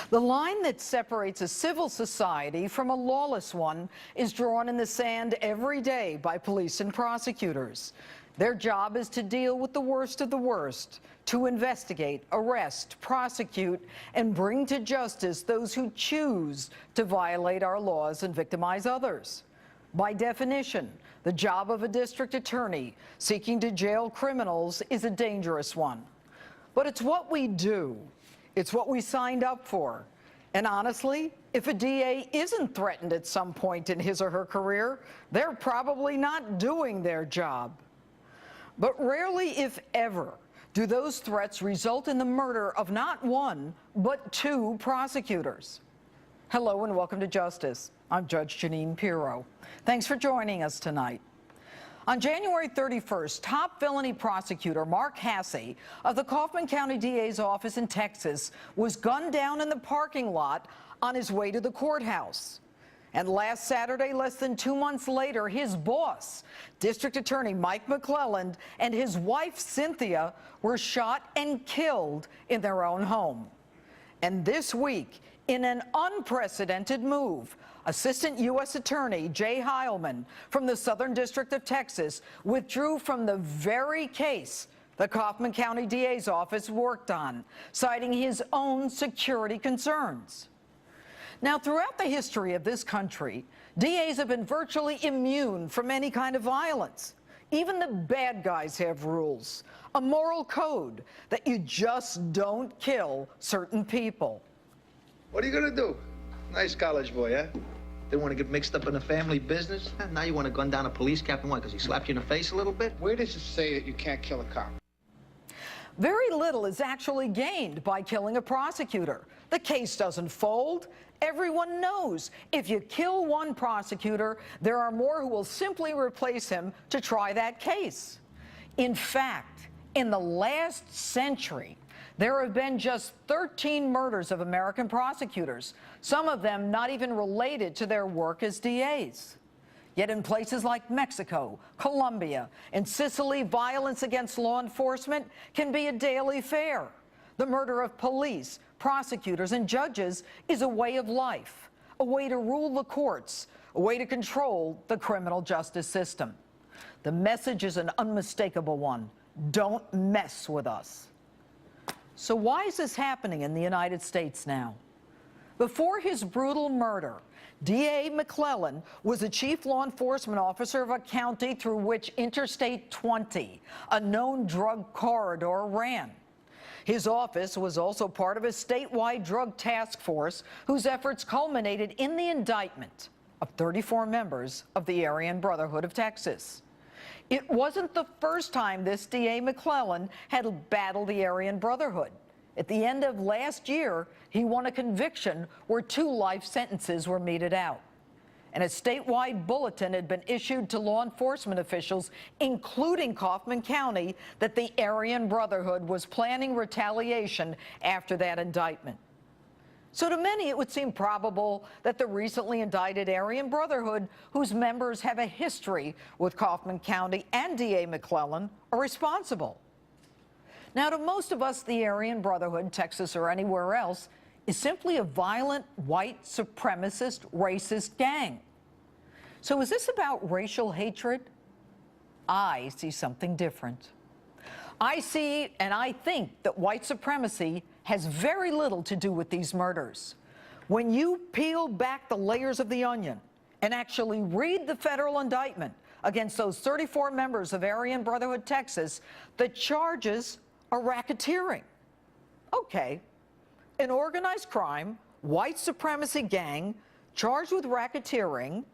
The line that separates a civil society from a lawless one is drawn in the sand every day by police and prosecutors. Their job is to deal with the worst of the worst, to investigate, arrest, prosecute, and bring to justice those who choose to violate our laws and victimize others. By definition, the job of a district attorney seeking to jail criminals is a dangerous one. But it's what we do. It's what we signed up for. And honestly, if a DA isn't threatened at some point in his or her career, they're probably not doing their job. But rarely, if ever, do those threats result in the murder of not one, but two prosecutors. Hello and welcome to Justice. I'm Judge Jeanine Pirro. Thanks for joining us tonight. On January 31st, top felony prosecutor Mark Hasse of the Kaufman County DA's office in Texas was gunned down in the parking lot on his way to the courthouse. And last Saturday, less than 2 months later, his boss, District Attorney Mike McClelland, and his wife Cynthia were shot and killed in their own home. And this week, in an unprecedented move, Assistant U.S. Attorney Jay Heilman from the Southern District of Texas withdrew from the very case the Kaufman County DA's office worked on, citing his own security concerns. Now, throughout the history of this country, DAs have been virtually immune from any kind of violence. Even the bad guys have rules, a moral code that you just don't kill certain people. What are you gonna do? Nice college boy, huh? Didn't want to get mixed up in the family business? Now you want to gun down a police captain, why, because he slapped you in the face a little bit? Where does it say that you can't kill a cop? Very little is actually gained by killing a prosecutor. The case doesn't fold. Everyone knows if you kill one prosecutor, there are more who will simply replace him to try that case. In fact, in the last century, there have been just 13 murders of American prosecutors, some of them not even related to their work as DAs. Yet in places like Mexico, Colombia, and Sicily, violence against law enforcement can be a daily fare. The murder of police, prosecutors, and judges is a way of life, a way to rule the courts, a way to control the criminal justice system. The message is an unmistakable one. Don't mess with us. So why is this happening in the United States now? Before his brutal murder, DA McClelland was a chief law enforcement officer of a county through which Interstate 20, a known drug corridor, ran. His office was also part of a statewide drug task force whose efforts culminated in the indictment of 34 members of the Aryan Brotherhood of Texas. It wasn't the first time this DA McClelland had battled the Aryan Brotherhood. At the end of last year, he won a conviction where 2 life sentences were meted out. And a statewide bulletin had been issued to law enforcement officials, including Kaufman County, that the Aryan Brotherhood was planning retaliation after that indictment. So to many, it would seem probable that the recently indicted Aryan Brotherhood, whose members have a history with Kaufman County and DA McClelland, are responsible. Now, to most of us, the Aryan Brotherhood, Texas or anywhere else, is simply a violent, white, supremacist, racist gang. So is this about racial hatred? I see something different. I see and I think that white supremacy has very little to do with these murders. When you peel back the layers of the onion and actually read the federal indictment against those 34 members of Aryan Brotherhood, Texas, the charges are racketeering. Okay, an organized crime, white supremacy gang charged with racketeering,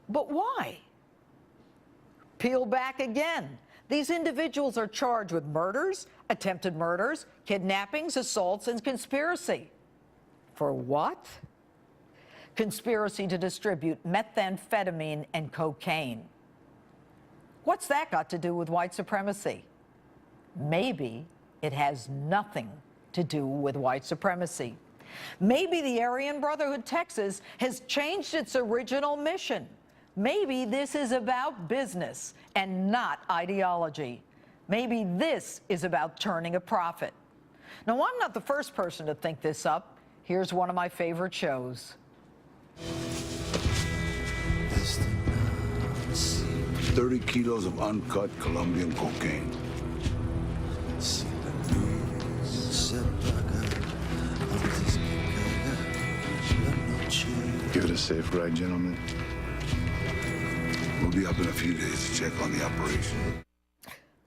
but why? Peel back again. These individuals are charged with murders, attempted murders, kidnappings, assaults, and conspiracy. For what? Conspiracy to distribute methamphetamine and cocaine. What's that got to do with white supremacy? Maybe it has nothing to do with white supremacy. Maybe the Aryan Brotherhood, Texas, has changed its original mission. Maybe this is about business and not ideology. Maybe this is about turning a profit. Now, I'm not the first person to think this up. Here's one of my favorite shows. 30 kilos of uncut Colombian cocaine. Give it a safe ride, gentlemen. We'll be up in a few days to check on the operation.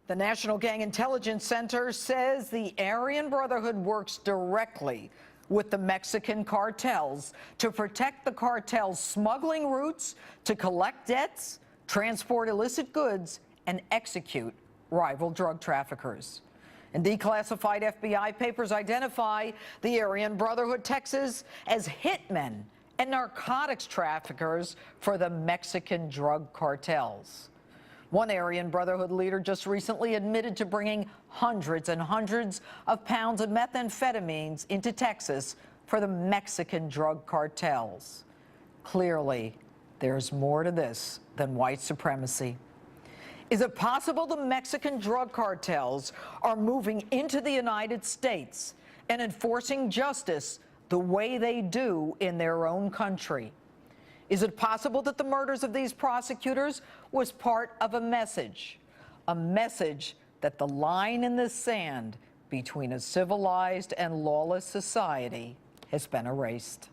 The National Gang Intelligence Center says the Aryan Brotherhood works directly with the Mexican cartels to protect the cartel's smuggling routes, to collect debts, transport illicit goods, and execute rival drug traffickers. And declassified FBI papers identify the Aryan Brotherhood Texas as hitmen and narcotics traffickers for the Mexican drug cartels. One Aryan Brotherhood leader just recently admitted to bringing hundreds and hundreds of pounds of methamphetamines into Texas for the Mexican drug cartels. Clearly, there's more to this than white supremacy. Is it possible the Mexican drug cartels are moving into the United States and enforcing justice the way they do in their own country? Is it possible that the murders of these prosecutors was part of a message that the line in the sand between a civilized and lawless society has been erased?